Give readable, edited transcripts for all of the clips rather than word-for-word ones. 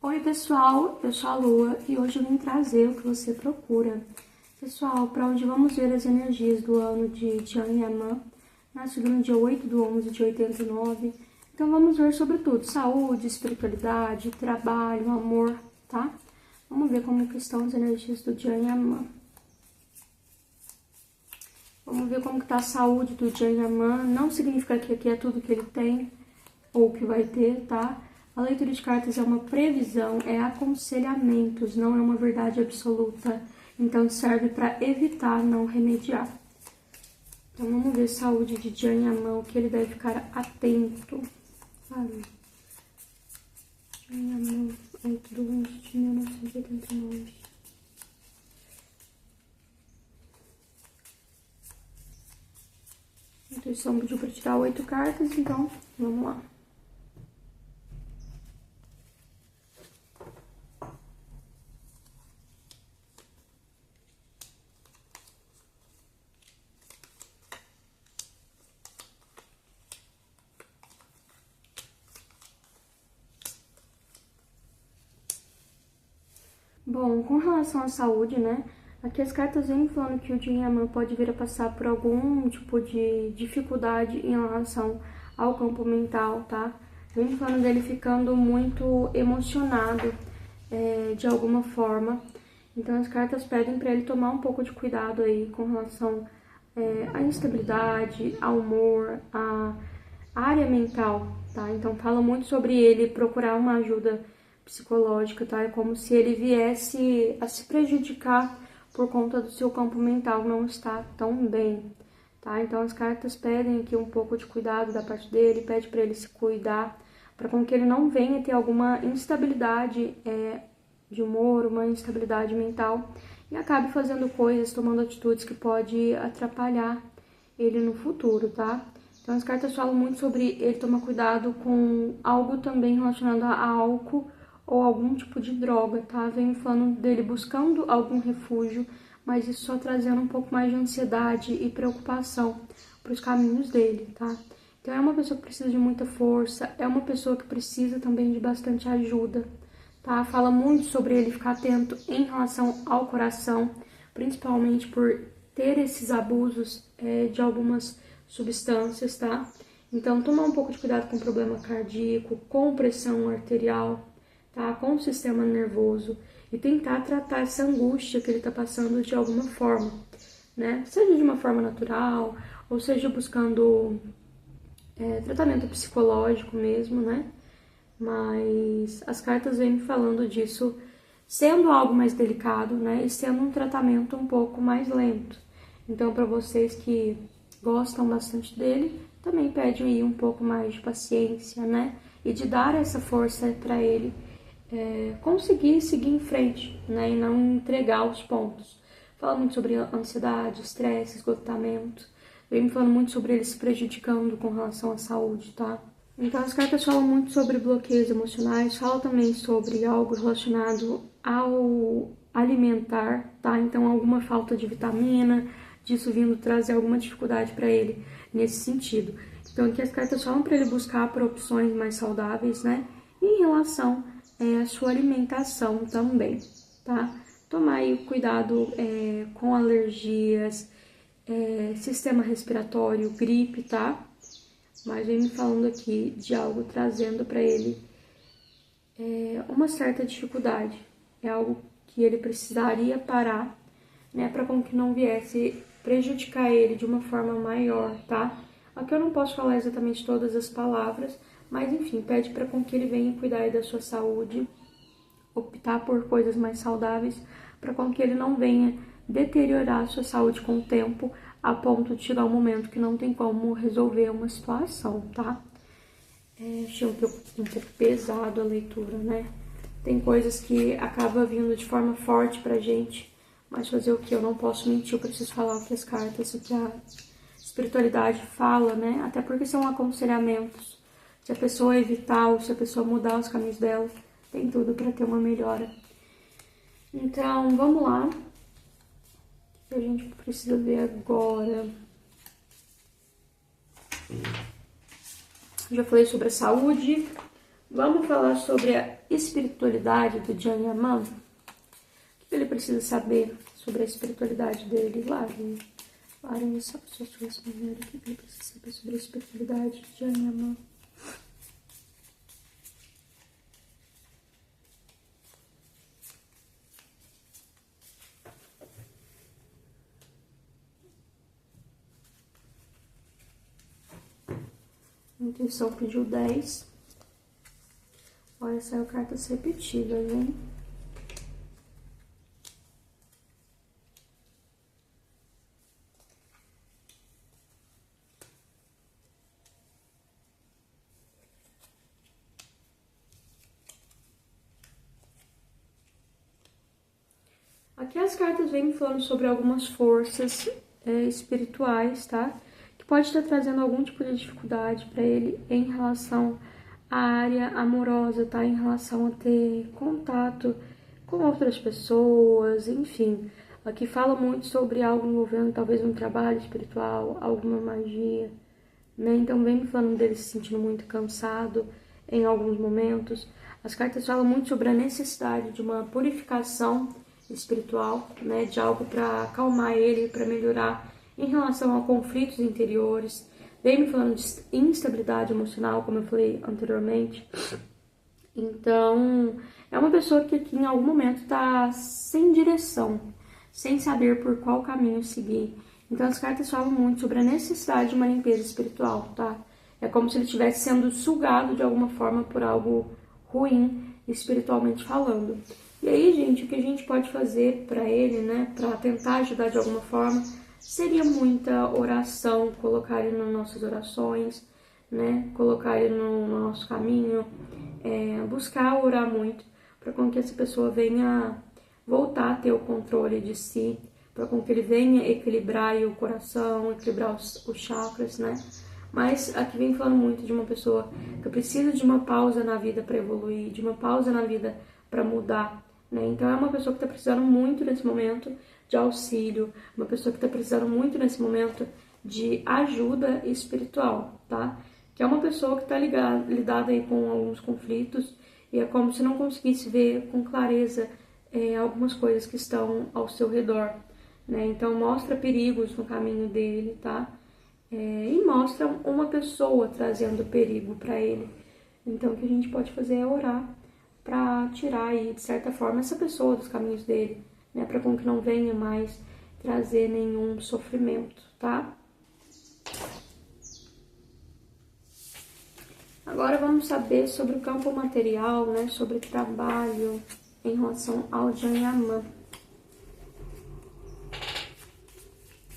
Oi pessoal, eu sou a Lua e hoje eu vim trazer o que você procura. Pessoal, para onde vamos ver as energias do ano de Jian Yaman, nascido no dia 8 do 11 de 89. Então vamos ver sobre tudo, saúde, espiritualidade, trabalho, amor, tá? Vamos ver como que estão as energias do Jian Yaman. Vamos ver como que tá a saúde do Jian Yaman. Não significa que aqui é tudo que ele tem ou que vai ter, tá? A leitura de cartas é uma previsão, é aconselhamentos, não é uma verdade absoluta. Então serve para evitar, não remediar. Então vamos ver saúde de Jian Yaman, o que ele deve ficar atento. Sabe? Jian Yaman, 8 de 11 de 1989. A intuição pediu para tirar 8 cartas, então vamos lá. Bom, com relação à saúde, né? Aqui as cartas vêm falando que o Jian Yaman pode vir a passar por algum tipo de dificuldade em relação ao campo mental, tá? Vem falando dele ficando muito emocionado de alguma forma. Então as cartas pedem para ele tomar um pouco de cuidado aí com relação à instabilidade, ao humor, à área mental, tá? Então fala muito sobre ele procurar uma ajuda psicológica, tá? É como se ele viesse a se prejudicar por conta do seu campo mental não estar tão bem, tá? Então as cartas pedem aqui um pouco de cuidado da parte dele, pede para ele se cuidar, para com que ele não venha ter alguma instabilidade de humor, uma instabilidade mental e acabe fazendo coisas, tomando atitudes que pode atrapalhar ele no futuro, tá? Então as cartas falam muito sobre ele tomar cuidado com algo também relacionado a álcool ou algum tipo de droga, tá? Vem falando dele buscando algum refúgio, mas isso só trazendo um pouco mais de ansiedade e preocupação para os caminhos dele, tá? Então é uma pessoa que precisa de muita força, é uma pessoa que precisa também de bastante ajuda, tá? Fala muito sobre ele ficar atento em relação ao coração, principalmente por ter esses abusos de algumas substâncias, tá? Então tomar um pouco de cuidado com problema cardíaco, com pressão arterial, tá? Com o sistema nervoso e tentar tratar essa angústia que ele tá passando de alguma forma, né? Seja de uma forma natural, ou seja buscando tratamento psicológico mesmo, né? Mas as cartas vêm falando disso sendo algo mais delicado, né? E sendo um tratamento um pouco mais lento. Então, para vocês que gostam bastante dele, também pede aí um pouco mais de paciência, né? E de dar essa força para ele conseguir seguir em frente, né? E não entregar os pontos. Fala muito sobre ansiedade, estresse, esgotamento. Vem me falando muito sobre ele se prejudicando com relação à saúde, tá? Então as cartas falam muito sobre bloqueios emocionais, falam também sobre algo relacionado ao alimentar, tá? Então alguma falta de vitamina, disso vindo trazer alguma dificuldade para ele nesse sentido. Então aqui as cartas falam para ele buscar por opções mais saudáveis, né? E em relação à sua alimentação também, tá? Tomar aí cuidado com alergias, sistema respiratório, gripe, tá? Mas vem me falando aqui de algo trazendo para ele uma certa dificuldade. É algo que ele precisaria parar, né, para com que não viesse prejudicar ele de uma forma maior, tá? Aqui eu não posso falar exatamente todas as palavras, mas enfim, pede para com que ele venha cuidar aí da sua saúde, optar por coisas mais saudáveis, para com que ele não venha deteriorar a sua saúde com o tempo, a ponto de chegar um momento que não tem como resolver uma situação, tá? Achei um pouco pesado a leitura, né? Tem coisas que acabam vindo de forma forte pra gente, mas fazer o que? Eu não posso mentir, eu preciso falar o que as cartas, o que a espiritualidade fala, né? Até porque são aconselhamentos. Se a pessoa evitar ou se a pessoa mudar os caminhos dela, tem tudo pra ter uma melhora. Então, vamos lá. O que a gente precisa ver agora? Já falei sobre a saúde. Vamos falar sobre a espiritualidade do Jan Yaman? O que ele precisa saber sobre a espiritualidade dele? Larem essa sua maneira. O que ele precisa saber sobre a espiritualidade do Jan Yaman? A intuição pediu 10. Olha, saiu cartas repetidas, hein? Aqui as cartas vêm falando sobre algumas forças espirituais, tá? Que pode estar trazendo algum tipo de dificuldade para ele em relação à área amorosa, tá? Em relação a ter contato com outras pessoas, enfim. Aqui fala muito sobre algo envolvendo talvez um trabalho espiritual, alguma magia, né? Então vem me falando dele se sentindo muito cansado em alguns momentos. As cartas falam muito sobre a necessidade de uma purificação espiritual, né? De algo para acalmar ele, para melhorar em relação a conflitos interiores. Vem me falando de instabilidade emocional, como eu falei anteriormente. Então, é uma pessoa que aqui em algum momento está sem direção, sem saber por qual caminho seguir. Então, as cartas falam muito sobre a necessidade de uma limpeza espiritual, tá? É como se ele estivesse sendo sugado de alguma forma por algo ruim, espiritualmente falando. E aí, gente, o que a gente pode fazer para ele, né, para tentar ajudar de alguma forma, seria muita oração, colocar ele nas nossas orações, né, colocar ele no nosso caminho, buscar orar muito, para com que essa pessoa venha voltar a ter o controle de si, para com que ele venha equilibrar aí o coração, equilibrar os chakras, né? Mas aqui vem falando muito de uma pessoa que precisa de uma pausa na vida para evoluir, de uma pausa na vida para mudar, né? Então é uma pessoa que está precisando muito nesse momento de auxílio, uma pessoa que está precisando muito nesse momento de ajuda espiritual, tá? Que é uma pessoa que está lidada aí com alguns conflitos e é como se não conseguisse ver com clareza algumas coisas que estão ao seu redor, né? Então mostra perigos no caminho dele, tá? E mostra uma pessoa trazendo perigo para ele. Então o que a gente pode fazer é orar para tirar aí, de certa forma, essa pessoa dos caminhos dele, né? Para que não venha mais trazer nenhum sofrimento, tá? Agora vamos saber sobre o campo material, né? Sobre trabalho em relação ao Jan Yaman.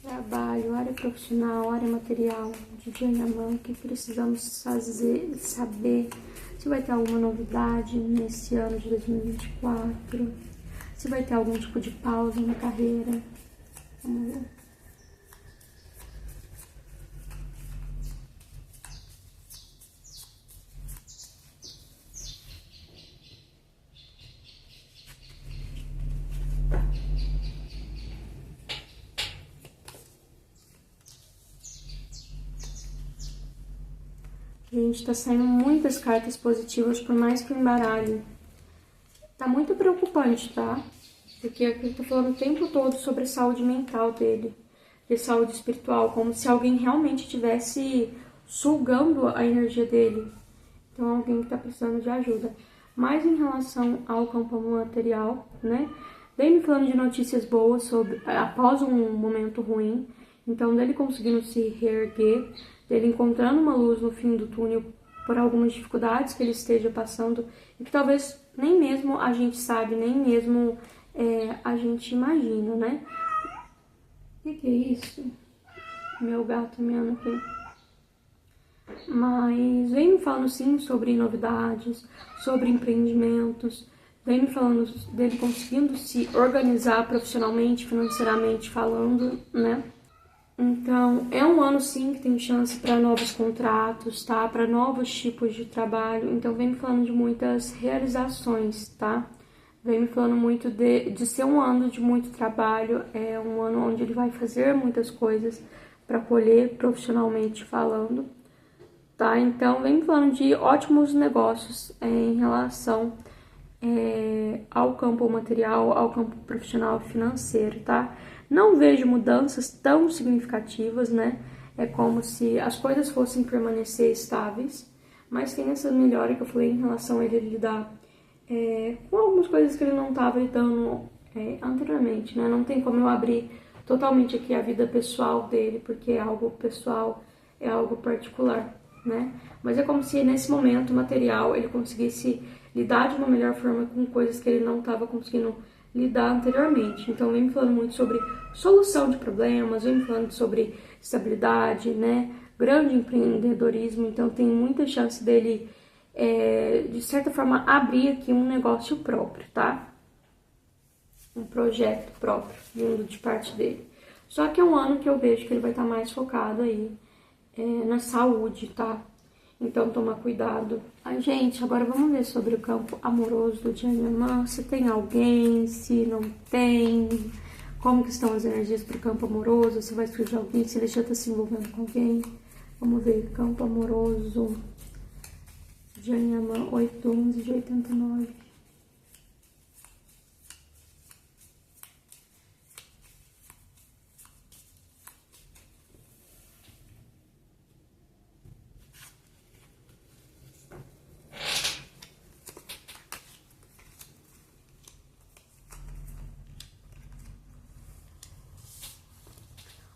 Trabalho, área profissional, área material de Jan Yaman, o que precisamos fazer, saber se vai ter alguma novidade nesse ano de 2024, se vai ter algum tipo de pausa na carreira. Vamos ver. Gente, tá saindo muitas cartas positivas, por mais que o embaralhe. Tá muito preocupante, tá? Porque aqui eu tô falando o tempo todo sobre a saúde mental dele, de saúde espiritual, como se alguém realmente estivesse sugando a energia dele. Então, alguém que tá precisando de ajuda. Mas em relação ao campo material, né? Vem me falando de notícias boas sobre após um momento ruim. Então, dele conseguindo se reerguer, dele encontrando uma luz no fim do túnel por algumas dificuldades que ele esteja passando e que talvez nem mesmo a gente sabe, nem mesmo a gente imagina, né? O que é isso? Meu gato meando aqui. Mas vem me falando sim sobre novidades, sobre empreendimentos, vem me falando dele conseguindo se organizar profissionalmente, financeiramente falando, né? Então, é um ano sim que tem chance para novos contratos, tá? Para novos tipos de trabalho. Então, vem me falando de muitas realizações, tá? Vem me falando muito de ser um ano de muito trabalho. É um ano onde ele vai fazer muitas coisas para colher profissionalmente falando, tá? Então, vem me falando de ótimos negócios em relação ao campo material, ao campo profissional e financeiro, tá? Não vejo mudanças tão significativas, né? É como se as coisas fossem permanecer estáveis, mas tem essa melhora que eu falei em relação a ele lidar com algumas coisas que ele não estava lidando anteriormente, né? Não tem como eu abrir totalmente aqui a vida pessoal dele, porque é algo pessoal, é algo particular, né? Mas é como se nesse momento material ele conseguisse lidar de uma melhor forma com coisas que ele não estava conseguindo lidar anteriormente. Então vem me falando muito sobre solução de problemas, vem me falando sobre estabilidade, né? Grande empreendedorismo, então tem muita chance dele, de certa forma, abrir aqui um negócio próprio, tá? Um projeto próprio, vindo de parte dele. Só que é um ano que eu vejo que ele vai estar mais focado aí na saúde, tá? Então, tomar cuidado. Gente, agora vamos ver sobre o campo amoroso do dia de amanhã. Se tem alguém, se não tem, como que estão as energias para o campo amoroso, se vai surgir alguém, se ele já está se envolvendo com alguém. Vamos ver, campo amoroso, Janyaman 811 de 89.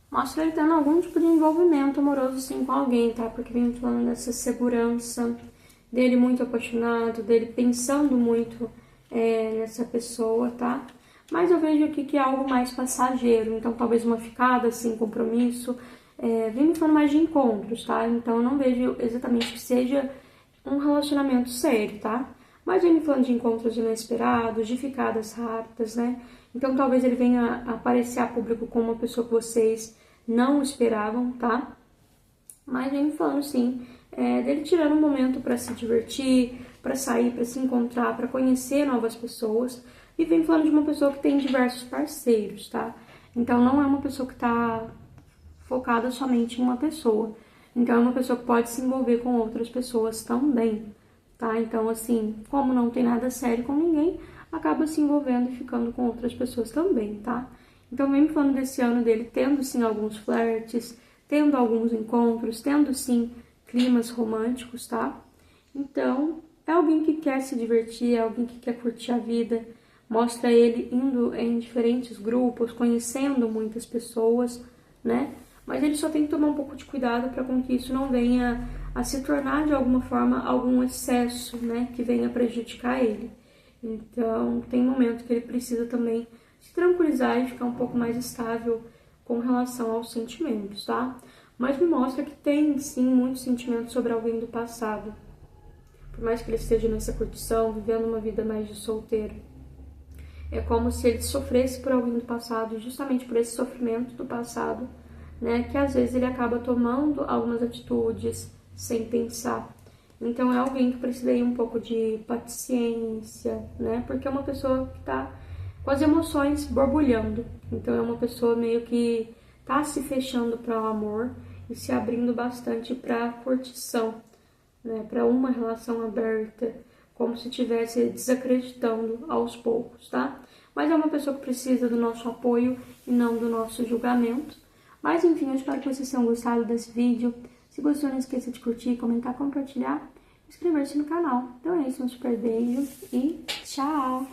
Mostra ele tendo algum tipo de envolvimento amoroso, sim, com alguém, tá? Porque vem falando dessa segurança, dele muito apaixonado, dele pensando muito nessa pessoa, tá? Mas eu vejo aqui que é algo mais passageiro, então talvez uma ficada, assim, compromisso. Vem me falando mais de encontros, tá? Então eu não vejo exatamente que seja um relacionamento sério, tá? Mas vem me falando de encontros inesperados, de ficadas rápidas, né? Então talvez ele venha aparecer a público como uma pessoa que vocês não esperavam, tá? Mas vem me falando, sim, dele tirando um momento para se divertir, para sair, para se encontrar, para conhecer novas pessoas. E vem falando de uma pessoa que tem diversos parceiros, tá? Então não é uma pessoa que tá focada somente em uma pessoa. Então é uma pessoa que pode se envolver com outras pessoas também, tá? Então, assim, como não tem nada sério com ninguém, acaba se envolvendo e ficando com outras pessoas também, tá? Então, vem me falando desse ano dele tendo, sim, alguns flertes, tendo alguns encontros, tendo, sim, climas românticos, tá? Então, é alguém que quer se divertir, é alguém que quer curtir a vida, mostra ele indo em diferentes grupos, conhecendo muitas pessoas, né? Mas ele só tem que tomar um pouco de cuidado para com que isso não venha a se tornar, de alguma forma, algum excesso, né? Que venha prejudicar ele. Então, tem momentos que ele precisa também se tranquilizar e ficar um pouco mais estável com relação aos sentimentos, tá? Mas me mostra que tem, sim, muitos sentimentos sobre alguém do passado. Por mais que ele esteja nessa curtição, vivendo uma vida mais de solteiro. É como se ele sofresse por alguém do passado, justamente por esse sofrimento do passado, né? Que às vezes ele acaba tomando algumas atitudes sem pensar. Então é alguém que precisa ir um pouco de paciência, né? Porque é uma pessoa que tá com as emoções borbulhando. Então é uma pessoa meio que tá se fechando para o amor e se abrindo bastante para curtição, né? Para uma relação aberta, como se estivesse desacreditando aos poucos, tá? Mas é uma pessoa que precisa do nosso apoio e não do nosso julgamento. Mas enfim, eu espero que vocês tenham gostado desse vídeo. Se gostou, não esqueça de curtir, comentar, compartilhar e inscrever-se no canal. Então é isso, um super beijo e tchau!